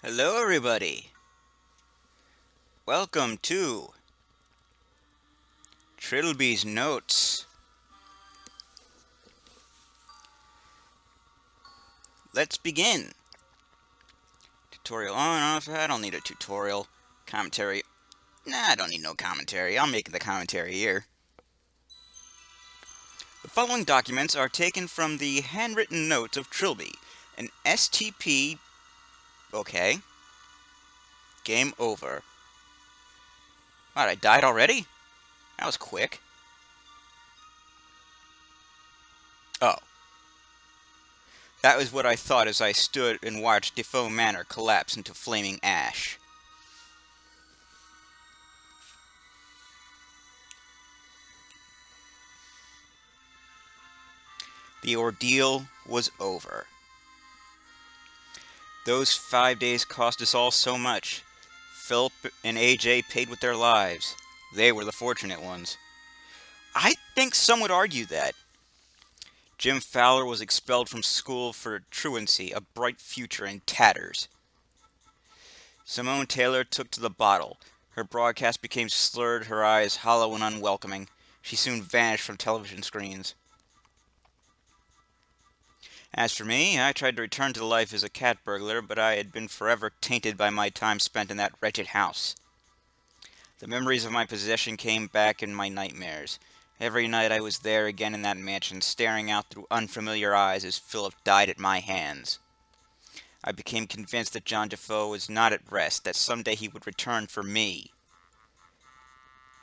Hello, everybody. Welcome to Trilby's Notes. Let's begin. Tutorial on, off. I don't need a tutorial. Commentary. Nah, I don't need no commentary. I'll make the commentary here. The following documents are taken from the handwritten notes of Trilby, an STP. Okay. Game over. What, I died already? That was quick. Oh. That was what I thought as I stood and watched Defoe Manor collapse into flaming ash. The ordeal was over. Those 5 days cost us all so much. Philip and AJ paid with their lives. They were the fortunate ones. I think some would argue that. Jim Fowler was expelled from school for truancy, a bright future in tatters. Simone Taylor took to the bottle. Her broadcast became slurred, her eyes hollow and unwelcoming. She soon vanished from television screens. As for me, I tried to return to life as a cat burglar, but I had been forever tainted by my time spent in that wretched house. The memories of my possession came back in my nightmares. Every night I was there again in that mansion, staring out through unfamiliar eyes as Philip died at my hands. I became convinced that John Defoe was not at rest, that someday he would return for me.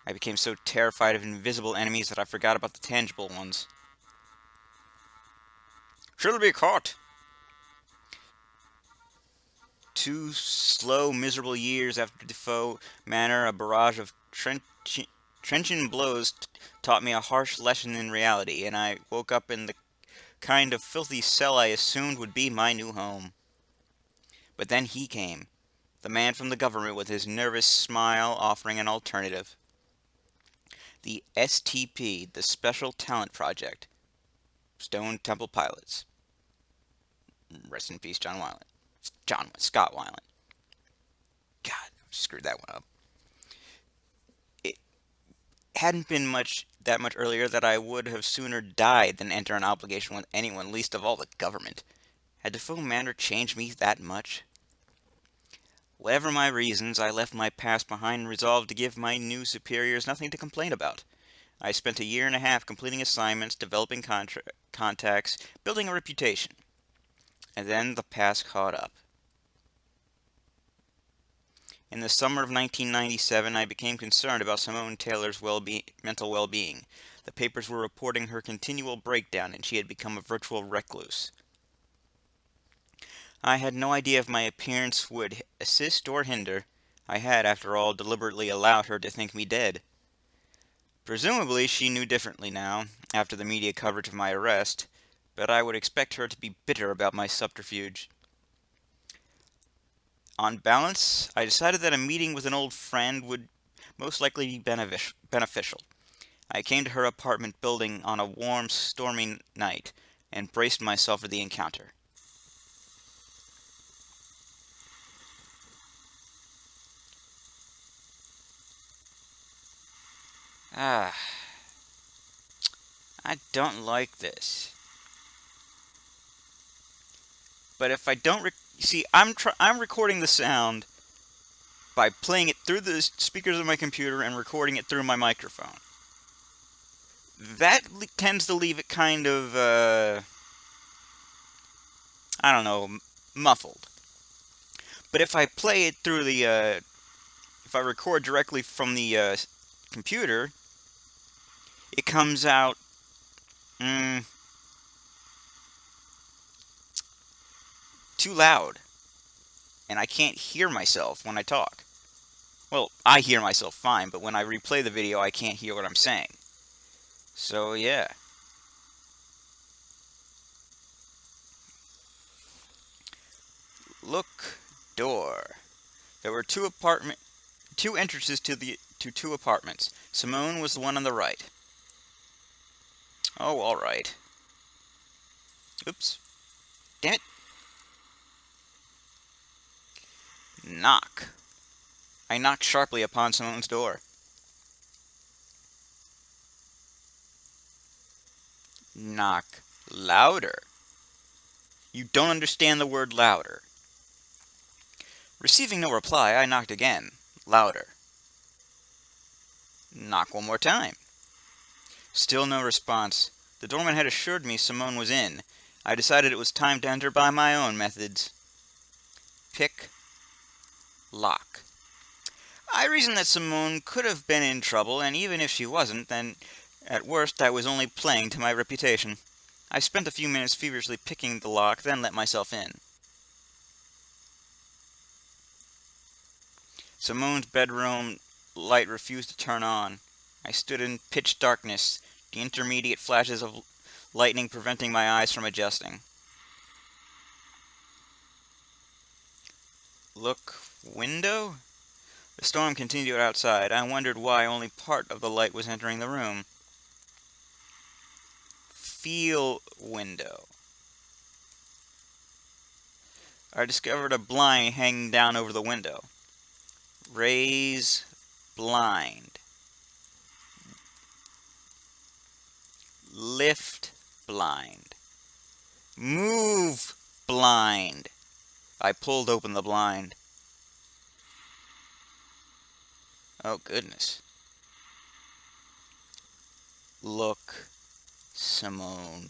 I became so terrified of invisible enemies that I forgot about the tangible ones. Trilby caught! 2 slow, miserable years after Defoe Manor, a barrage of trenchant blows taught me a harsh lesson in reality, and I woke up in the kind of filthy cell I assumed would be my new home. But then he came, the man from the government with his nervous smile offering an alternative. The STP, the Special Talent Project. Stone Temple Pilots. Rest in peace, Scott Weiland. God, screwed that one up. It hadn't been that much earlier that I would have sooner died than enter an obligation with anyone, least of all the government. Had Defoe Manor changed me that much? Whatever my reasons, I left my past behind and resolved to give my new superiors nothing to complain about. I spent a year and a half completing assignments, developing contacts, building a reputation. And then the past caught up. In the summer of 1997, I became concerned about Simone Taylor's mental well-being. The papers were reporting her continual breakdown, and she had become a virtual recluse. I had no idea if my appearance would assist or hinder. I had, after all, deliberately allowed her to think me dead. Presumably, she knew differently now, after the media coverage of my arrest, but I would expect her to be bitter about my subterfuge. On balance, I decided that a meeting with an old friend would most likely be beneficial. I came to her apartment building on a warm, stormy night, and braced myself for the encounter. Ah, I don't like this. But if I don't see, I'm recording the sound by playing it through the speakers of my computer and recording it through my microphone. That tends to leave it kind of, I don't know, muffled. But if I play it through if I record directly from the computer, it comes out too loud. And I can't hear myself when I talk. Well, I hear myself fine, but when I replay the video, I can't hear what I'm saying. So, yeah. Look, door. There were two entrances to 2 apartments. Simone was the one on the right. Oh, all right. Oops. Damn it. Knock. I knocked sharply upon Simone's door. Knock louder. You don't understand the word louder. Receiving no reply, I knocked again, louder. Knock one more time. Still no response. The doorman had assured me Simone was in. I decided it was time to enter by my own methods. Pick, lock. I reasoned that Simone could have been in trouble, and even if she wasn't, then at worst I was only playing to my reputation. I spent a few minutes feverishly picking the lock, then let myself in. Simone's bedroom light refused to turn on. I stood in pitch darkness, the intermediate flashes of lightning preventing my eyes from adjusting. Look, window? The storm continued outside. I wondered why only part of the light was entering the room. Feel window. I discovered a blind hanging down over the window. Raise blind. Lift blind. Move blind. I pulled open the blind. Oh, goodness. Look, Simone.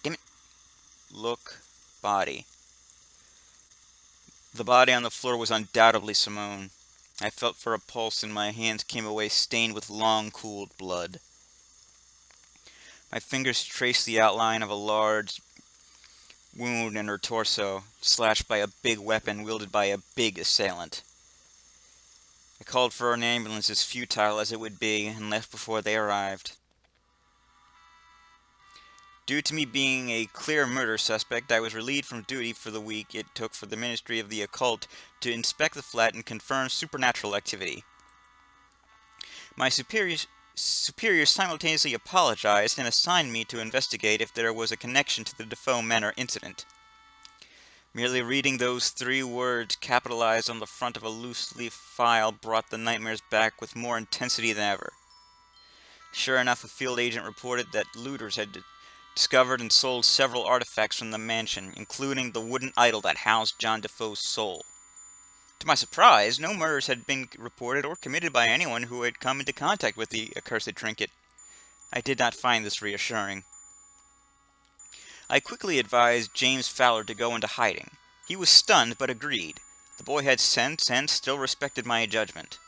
Damn it. Look, body. The body on the floor was undoubtedly Simone. I felt for a pulse and my hands came away stained with long cooled blood. My fingers traced the outline of a large wound in her torso, slashed by a big weapon wielded by a big assailant. I called for an ambulance, as futile as it would be, and left before they arrived. Due to me being a clear murder suspect, I was relieved from duty for the week it took for the Ministry of the Occult to inspect the flat and confirm supernatural activity. My superiors simultaneously apologized and assigned me to investigate if there was a connection to the Defoe Manor incident. Merely reading those 3 words capitalized on the front of a loose-leaf file brought the nightmares back with more intensity than ever. Sure enough, a field agent reported that looters had discovered and sold several artifacts from the mansion, including the wooden idol that housed John Defoe's soul. To my surprise, no murders had been reported or committed by anyone who had come into contact with the accursed trinket. I did not find this reassuring. I quickly advised James Fowler to go into hiding. He was stunned, but agreed. The boy had sense and still respected my judgment.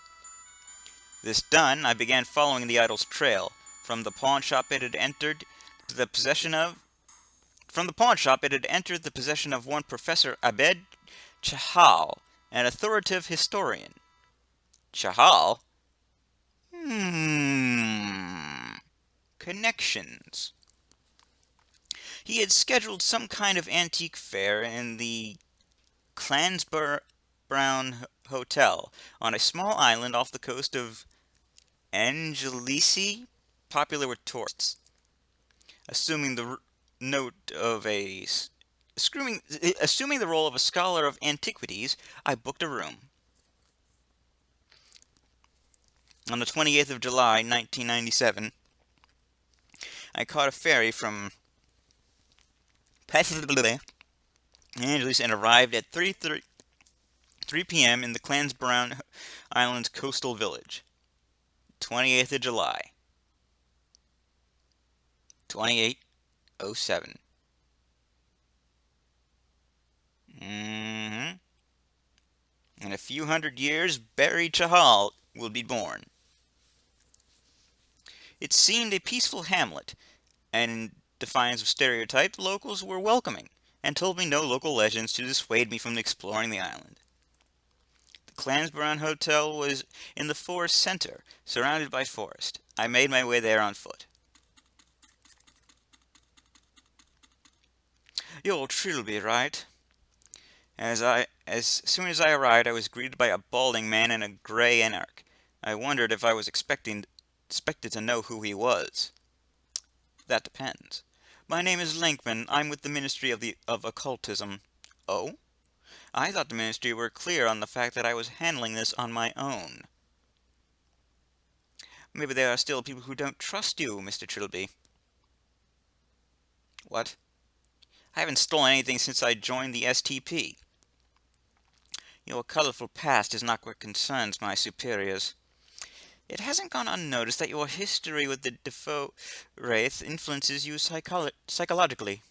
This done, I began following the idol's trail. From the pawn shop it had entered the possession of one Professor Abed Chahal, an authoritative historian. Chahal? Connections. He had scheduled some kind of antique fair in the Clansborough Hotel on a small island off the coast of Angelisi, popular with tourists. Assuming the role of a scholar of antiquities, I booked a room. On the 28th of July, 1997, I caught a ferry from Angeles and arrived at 3 p.m. in the Clansborough Island's coastal village. 28th of July, 2807. In a few hundred years, Barry Chahal will be born. It seemed a peaceful hamlet, and in defiance of stereotype, the locals were welcoming, and told me no local legends to dissuade me from exploring the island. The Clansborough Hotel was in the forest center, surrounded by forest. I made my way there on foot. You're Trilby, right? As soon as I arrived, I was greeted by a balding man in a gray anarch. I wondered if I was expected to know who he was. That depends. My name is Lankman. I'm with the Ministry of Occultism. Oh? I thought the Ministry were clear on the fact that I was handling this on my own. Maybe there are still people who don't trust you, Mr. Trilby. What? I haven't stolen anything since I joined the STP. Your colorful past is not what concerns my superiors. It hasn't gone unnoticed that your history with the Defoe Wraith influences you psychologically.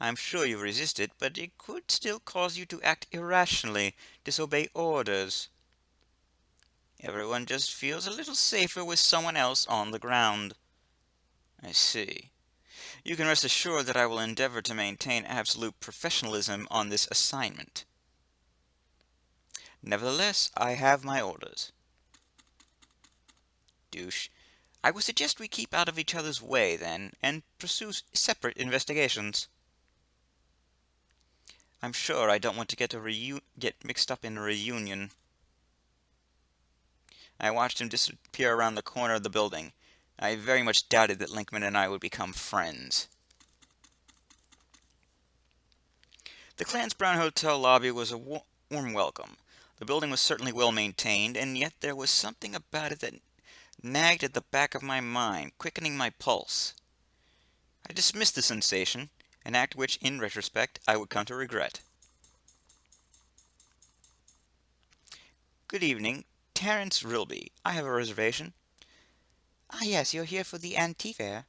I'm sure you resist it, but it could still cause you to act irrationally, disobey orders. Everyone just feels a little safer with someone else on the ground. I see. You can rest assured that I will endeavor to maintain absolute professionalism on this assignment. Nevertheless, I have my orders. Douche. I would suggest we keep out of each other's way, then, and pursue separate investigations. I'm sure I don't want to get mixed up in a reunion. I watched him disappear around the corner of the building. I very much doubted that Linkman and I would become friends. The Clansbrown Hotel lobby was a warm welcome. The building was certainly well maintained, and yet there was something about it that nagged at the back of my mind, quickening my pulse. I dismissed the sensation, an act which, in retrospect, I would come to regret. Good evening. Terence Rilby. I have a reservation. Ah, yes, you're here for the antique fair.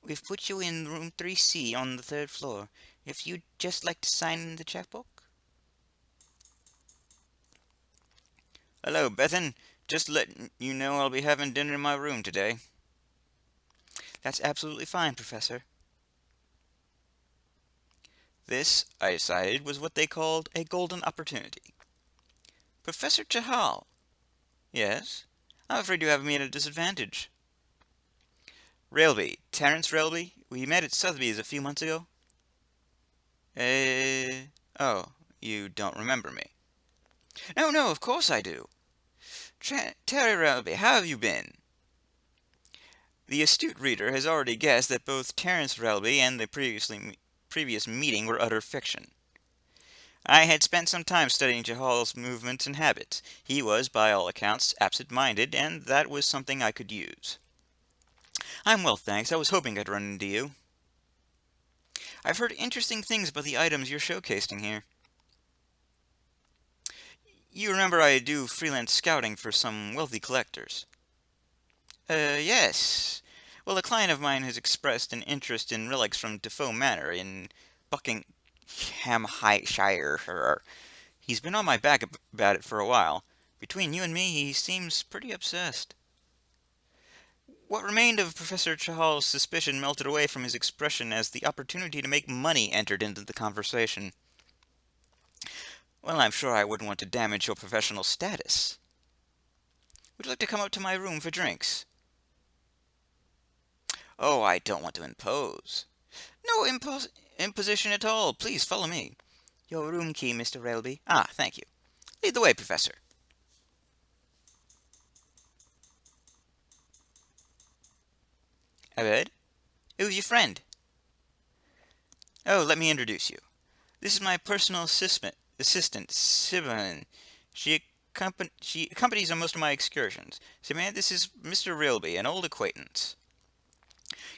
We've put you in room 3C on the third floor. If you'd just like to sign in the checkbook. Hello, Bethan. Just letting you know I'll be having dinner in my room today. That's absolutely fine, Professor. This, I decided, was what they called a golden opportunity. Professor Chahal. Yes? I'm afraid you have me at a disadvantage. Railby. Terence Railby. We met at Sotheby's a few months ago. Oh, you don't remember me. No, of course I do. Terry Railby, how have you been? The astute reader has already guessed that both Terence Railby and the previous meeting were utter fiction. I had spent some time studying Jahal's movements and habits. He was, by all accounts, absent-minded, and that was something I could use. I'm well, thanks. I was hoping I'd run into you. I've heard interesting things about the items you're showcasing here. You remember I do freelance scouting for some wealthy collectors. Yes. Well, a client of mine has expressed an interest in relics from Defoe Manor in Buckinghamshire. He's been on my back about it for a while. Between you and me, he seems pretty obsessed. What remained of Professor Chahal's suspicion melted away from his expression as the opportunity to make money entered into the conversation. Well, I'm sure I wouldn't want to damage your professional status. Would you like to come up to my room for drinks? Oh, I don't want to impose. No imposition at all. Please follow me. Your room key, Mr. Railby. Ah, thank you. Lead the way, Professor. Abed? Who's your friend? Oh, let me introduce you. This is my personal assistant, Sivan. She accompanies on most of my excursions. Sivan, this is Mr. Railby, an old acquaintance.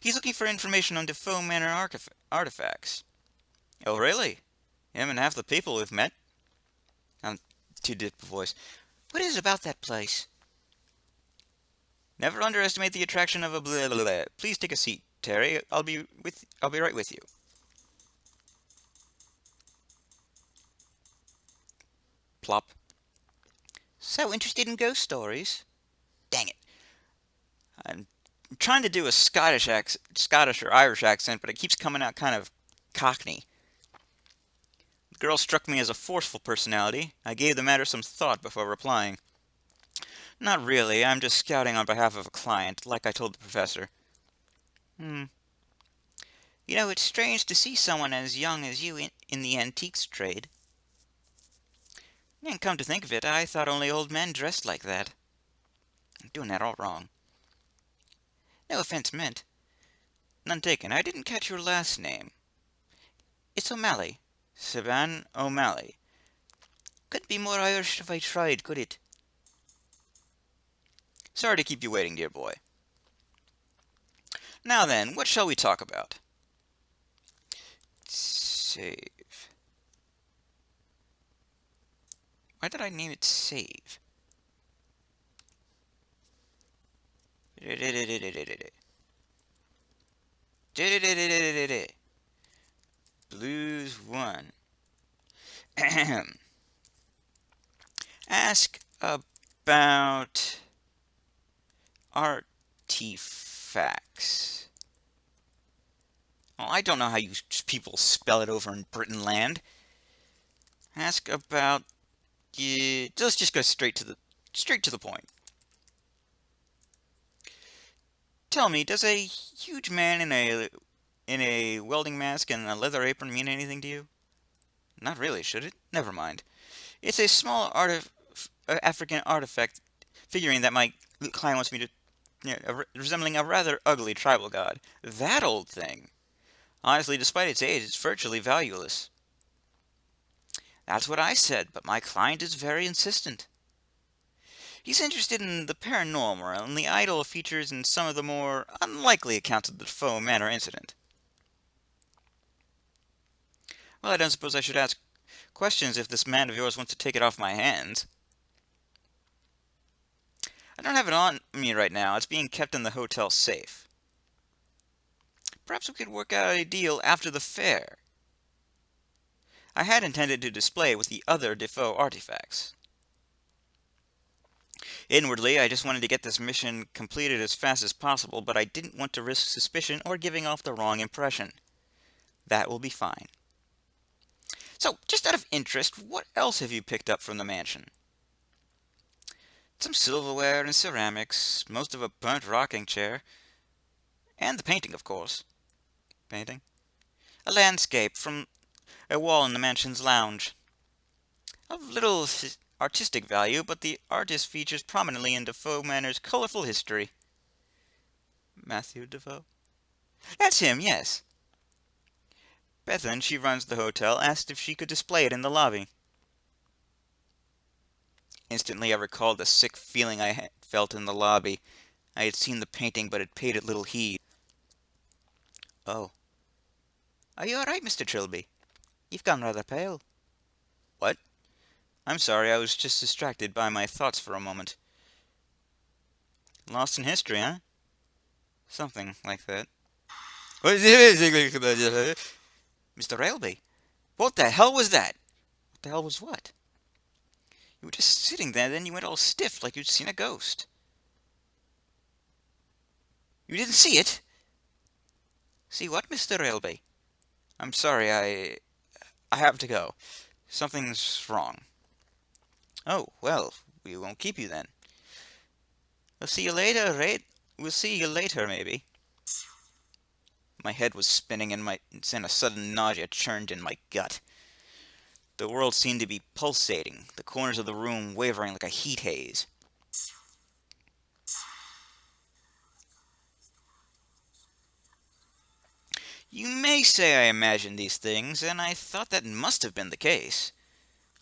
He's looking for information on Defoe Manor artifacts. Oh, really? Him and half the people we've met? I'm too deep a voice. What is it about that place? Never underestimate the attraction of a blah blah blah. Please take a seat, Terry. I'll be right with you. Plop. So interested in ghost stories? Dang it. I'm trying to do a Scottish or Irish accent, but it keeps coming out kind of cockney. The girl struck me as a forceful personality. I gave the matter some thought before replying. Not really. I'm just scouting on behalf of a client, like I told the professor. You know, it's strange to see someone as young as you in the antiques trade. And come to think of it, I thought only old men dressed like that. I'm doing that all wrong. No offense meant. None taken. I didn't catch your last name. It's O'Malley. Sivan O'Malley. Couldn't be more Irish if I tried, could it? Sorry to keep you waiting, dear boy. Now then, what shall we talk about? Save. Why did I name it save? Blues 1. Ask about artifacts. Well, I don't know how you people spell it over in Britain land. Ask about. Let's just go straight to the point. Tell me, does a huge man in a welding mask and a leather apron mean anything to you? Not really, should it? Never mind. It's a small African artifact figurine that my client wants me to, resembling a rather ugly tribal god. That old thing. Honestly, despite its age, it's virtually valueless. That's what I said, but my client is very insistent. He's interested in the paranormal, and the idol features in some of the more unlikely accounts of the Defoe Manor incident. Well, I don't suppose I should ask questions if this man of yours wants to take it off my hands. I don't have it on me right now. It's being kept in the hotel safe. Perhaps we could work out a deal after the fair. I had intended to display it with the other Defoe artifacts. Inwardly, I just wanted to get this mission completed as fast as possible, but I didn't want to risk suspicion or giving off the wrong impression. That will be fine. So, just out of interest, what else have you picked up from the mansion? Some silverware and ceramics, most of a burnt rocking chair, and the painting, of course. Painting? A landscape from a wall in the mansion's lounge. Of little artistic value, but the artist features prominently in Defoe Manor's colorful history. Matthew Defoe? That's him, yes. Bethan, she runs the hotel, asked if she could display it in the lobby. Instantly I recalled the sick feeling I had felt in the lobby. I had seen the painting, but had paid it little heed. Oh. Are you all right, Mr. Trilby? You've gone rather pale. What? I'm sorry, I was just distracted by my thoughts for a moment. Lost in history, huh? Something like that. Mr. Railby, what the hell was that? What the hell was what? You were just sitting there, then you went all stiff like you'd seen a ghost. You didn't see it? See what, Mr. Railby? I'm sorry, I have to go. Something's wrong. Oh, well, we won't keep you then. We'll see you later, right? We'll see you later, maybe. My head was spinning and a sudden nausea churned in my gut. The world seemed to be pulsating, the corners of the room wavering like a heat haze. You may say I imagined these things, and I thought that must have been the case.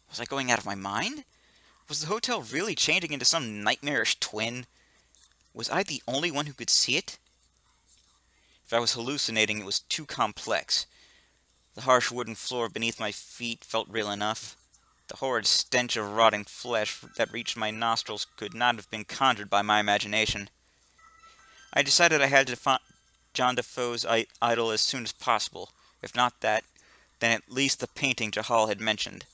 Was I going out of my mind? Was the hotel really changing into some nightmarish twin? Was I the only one who could see it? If I was hallucinating, it was too complex. The harsh wooden floor beneath my feet felt real enough. The horrid stench of rotting flesh that reached my nostrils could not have been conjured by my imagination. I decided I had to find John Defoe's idol as soon as possible. If not that, then at least the painting Jahal had mentioned.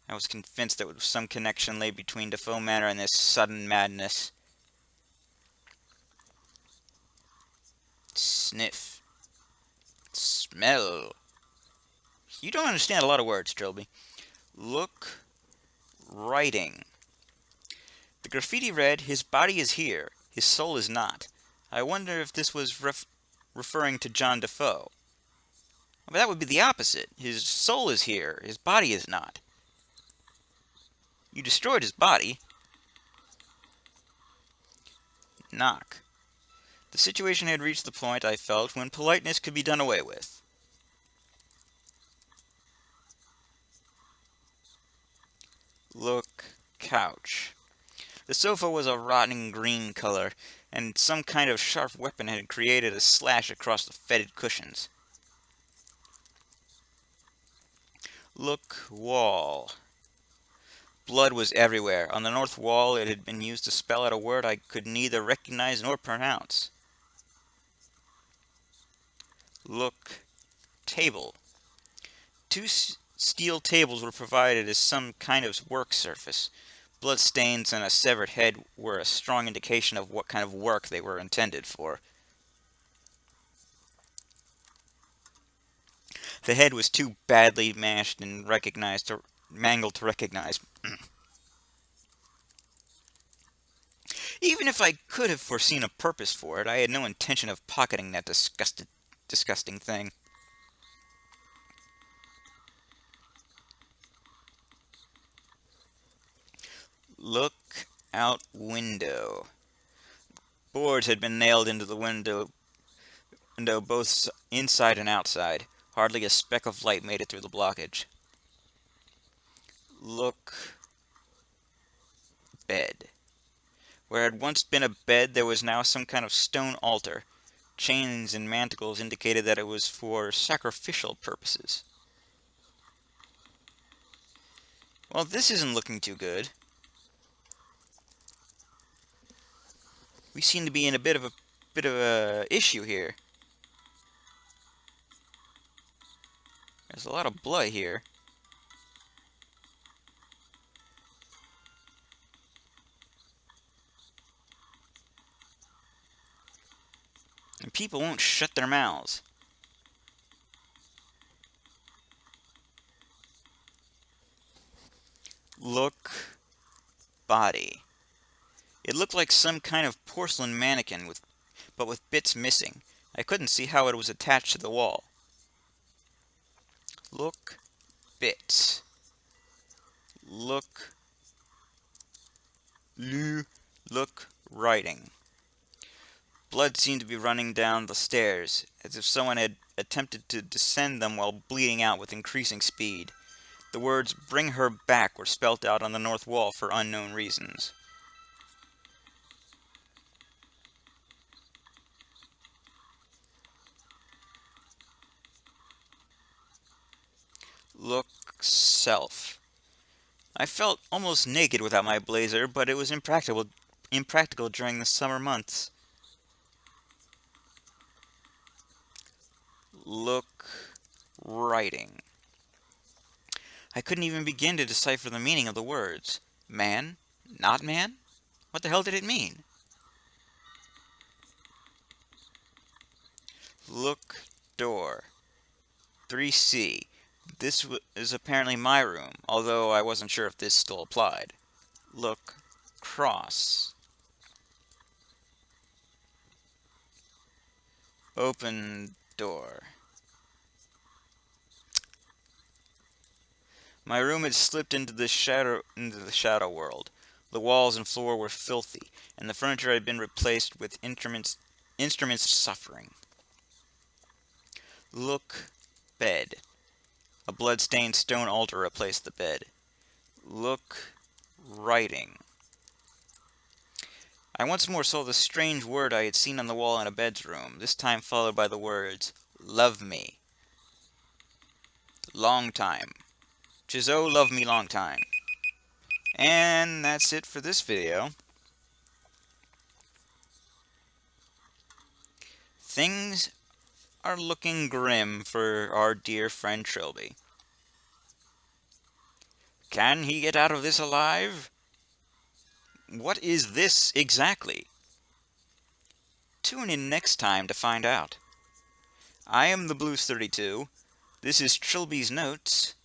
I was convinced that some connection lay between Defoe Manor and this sudden madness. Sniff. Smell. You don't understand a lot of words, Trilby. Look. Writing. The graffiti read, "His body is here. His soul is not." I wonder if this was referring to John Defoe. But that would be the opposite. His soul is here. His body is not. You destroyed his body. Knock. The situation had reached the point, I felt, when politeness could be done away with. Look, couch. The sofa was a rotten green color, and some kind of sharp weapon had created a slash across the fetid cushions. Look, wall. Blood was everywhere. On the north wall, it had been used to spell out a word I could neither recognize nor pronounce. Look, table. Two steel tables were provided as some kind of work surface. Blood stains and a severed head were a strong indication of what kind of work they were intended for. The head was too badly mashed and mangled to recognize. Even if I could have foreseen a purpose for it, I had no intention of pocketing that disgusting thing. Look out window. Boards had been nailed into the window both inside and outside. Hardly a speck of light made it through the blockage. Look, bed. Where had once been a bed, there was now some kind of stone altar. Chains and manacles indicated that it was for sacrificial purposes. Well, this isn't looking too good. We seem to be in a bit of a issue here. There's a lot of blood here. And people won't shut their mouths. Look, body. It looked like some kind of porcelain mannequin but with bits missing. I couldn't see how it was attached to the wall. Look, bits. Look, look, writing. Blood seemed to be running down the stairs, as if someone had attempted to descend them while bleeding out with increasing speed. The words, "Bring her back," were spelt out on the north wall for unknown reasons. Look, self. I felt almost naked without my blazer, but it was impractical during the summer months. Look, writing. I couldn't even begin to decipher the meaning of the words. Man? Not man? What the hell did it mean? Look, door. 3C. This is apparently my room, although I wasn't sure if this still applied. Look, cross. Open door. My room had slipped into the shadow world. The walls and floor were filthy, and the furniture had been replaced with instruments suffering. Look, bed. A blood-stained stone altar replaced the bed. Look, writing. I once more saw the strange word I had seen on the wall in a bedroom, this time followed by the words, "Love me." Long time. Chizo, love me long time. And that's it for this video. Things are looking grim for our dear friend Trilby. Can he get out of this alive? What is this exactly? Tune in next time to find out. I am the Blues 32. This is Trilby's Notes.